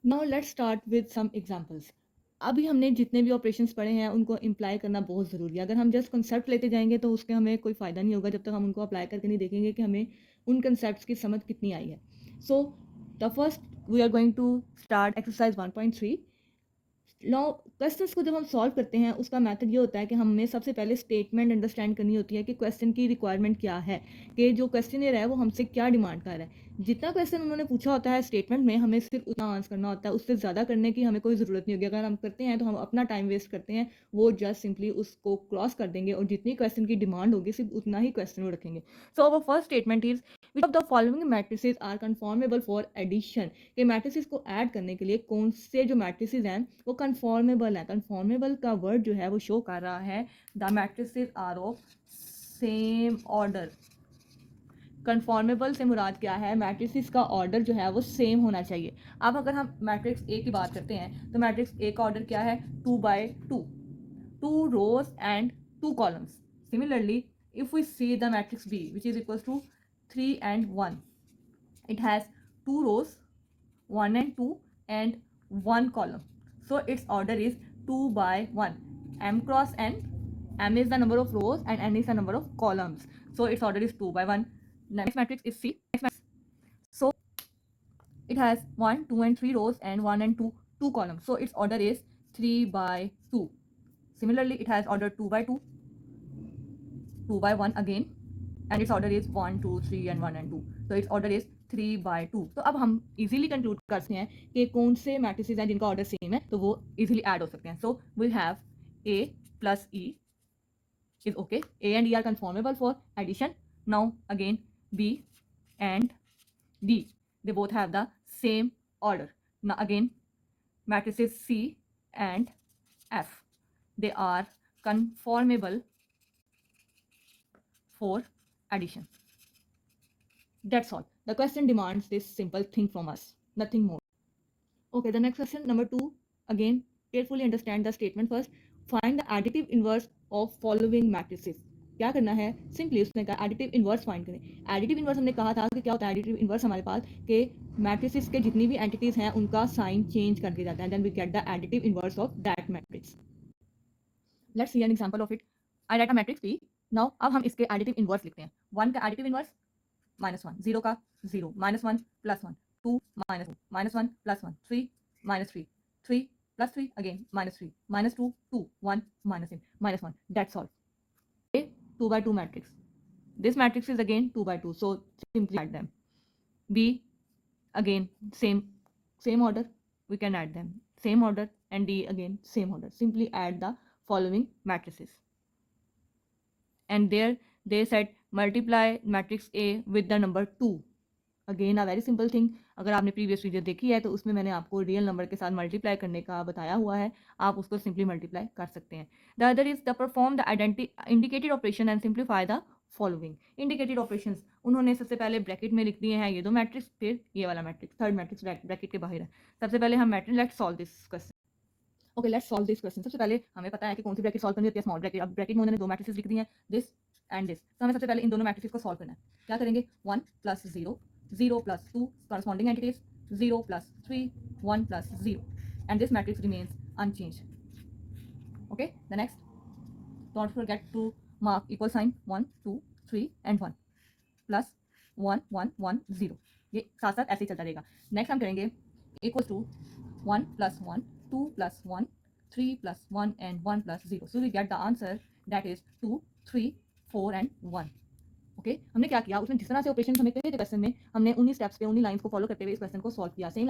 Now let's start with some examples. अभी हमने जितने भी ऑपरेशंस पढ़े हैं उनको इम्प्लाई करना बहुत ज़रूरी है। अगर हम जस्ट कंसेप्ट लेते जाएंगे तो उसके हमें कोई फ़ायदा नहीं होगा जब तक हम उनको अप्लाई करके नहीं देखेंगे कि हमें उन कंसेप्ट की समझ कितनी आई है। So the first we are going to start exercise 1.3। Law questions को जब हम सॉल्व करते हैं उसका मेथड ये होता है कि हमें सबसे पहले स्टेटमेंट अंडरस्टैंड करनी होती है कि क्वेश्चन की रिक्वायरमेंट क्या है, कि जो क्वेश्चनर है वो हमसे क्या डिमांड कर रहा है। जितना क्वेश्चन उन्होंने पूछा होता है स्टेटमेंट में हमें सिर्फ उतना आंसर करना होता है, उससे ज़्यादा करने की हमें कोई ज़रूरत नहीं होगी। अगर हम करते हैं तो हम अपना टाइम वेस्ट करते हैं, वो जस्ट सिंपली उसको क्रॉस कर देंगे और जितनी क्वेश्चन की डिमांड होगी सिर्फ उतना ही क्वेश्चन वो रखेंगे। So our first statement is which of the following matrices are conformable for addition. कि मैट्रिसेस को ऐड करने के लिए कौन से जो मैट्रिसेस हैं वो कन्फॉर्मेबल हैं। कन्फॉर्मेबल का वर्ड जो है वो शो कर रहा है the matrices are of same order. Conformable से मुराद क्या है, मैट्रिसेस का ऑर्डर जो है वो सेम होना चाहिए। अब अगर हम मैट्रिक्स ए की बात करते हैं तो मैट्रिक्स ए का ऑर्डर क्या है, 2/2, 2 rows and 2 columns. Similarly, if we see the matrix B which is equals to 3 and 1, it has 2 rows, 1 and 2 and 1 column. So its order is 2/1. M cross n, M is the number of rows and n is the number of columns. So its order is 2/1. Next matrix is C. So it has 1, 2 and 3 rows and 1 and 2 columns. So its order is 3/2. Similarly, it has order 2/2, 2/1 again, and its order is 1, 2, 3 and 1 and 2. So its order is 3/2. तो अब हम easily conclude कर सकते हैं कि कौन से matrices हैं जिनका ऑर्डर सेम है, तो वो इजीली ऐड हो सकते हैं। So we have A plus E is okay. A and E are conformable for addition. Now again B and D, they both have the same order. Now again matrices C and F, they are conformable for addition. That's all. The question demands this simple thing from us, nothing more. Okay, the next question, number 2. Again, carefully understand the statement first. Find the additive inverse of following matrices. क्या करना है, simply उसने कहा additive inverse find करें। Additive inverse हमने कहा था कि क्या होता है एडिटिव इनवर्स हमारे पास कि मैट्रिसेस के जितनी भी एंटिटीज हैं उनका साइन चेंज कर दिया जाता है, then we get the additive inverse of that matrix. Let's see an example of it. I write a matrix P। Now अब हम इसके एडिटिव इनवर्स लिखते हैं। 1 का एडिटिव इनवर्स -1, 0 का 0, -1 +1, 2 -2, -1 +1, 3 -3, 3 +3 again -3, -2, 2, 1, -1. That's all. A 2/2 matrix. This matrix is again 2/2, so simply add them. B again same order, we can add them. Same order, and D again same order. Simply add the following matrices. And there they said multiply matrix A with the number 2. Again a very simple thing. अगर आपने previous video देखी है तो उसमें मैंने आपको real number के साथ मल्टीप्लाई करने का बताया हुआ है, आप उसको सिंपली मल्टीप्लाई कर सकते हैं। The other is the perform the indicated operation and simplify the following. Indicated operations उन्होंने सबसे पहले ब्रैकेट में लिख दिए हैं ये दो मैट्रिक्स, फिर ये वाला मैट्रिक्स, थर्ड मैट्रिक्स ब्रैकेट के बाहर है। सबसे पहले हम matrix, let's solve this question. Okay, let's solve this question. सबसे पहले हमें पता है कि कौन सी ब्रैकेट सॉल्व करनी होती है, स्मॉल ब्रैकेट। अब ब्रैकेट में उन्होंने दो मैट्रिसेस लिख दिए हैं, दिस एंड दिस। तो हमें सबसे पहले इन दोनों मैट्रिसेस को सॉल्व करना है। क्या करेंगे, 1 + 0, 0 + 2 corresponding entities, 0 + 3, 1 + 0, and this matrix remains unchanged. Okay, the next, don't forget to mark equal sign 1, 2, 3 and 1 plus 1, 1, 1, 0। ये साथ साथ ऐसे ही चलता रहेगा। नेक्स्ट हम करेंगे equal to 1 + 1, 2 + 1, 3 + 1 and 1 + 0। So we get the answer that is 2, 3, 4 and 1। Okay, हमने क्या किया, उसने जिस तरह से ऑपरेशन हमें कहे थे क्वेश्चन में, हमने उन्हीं स्टेप्स पे उन्हीं लाइंस को फॉलो करते हुए इस क्वेश्चन को सॉल्व किया। सेम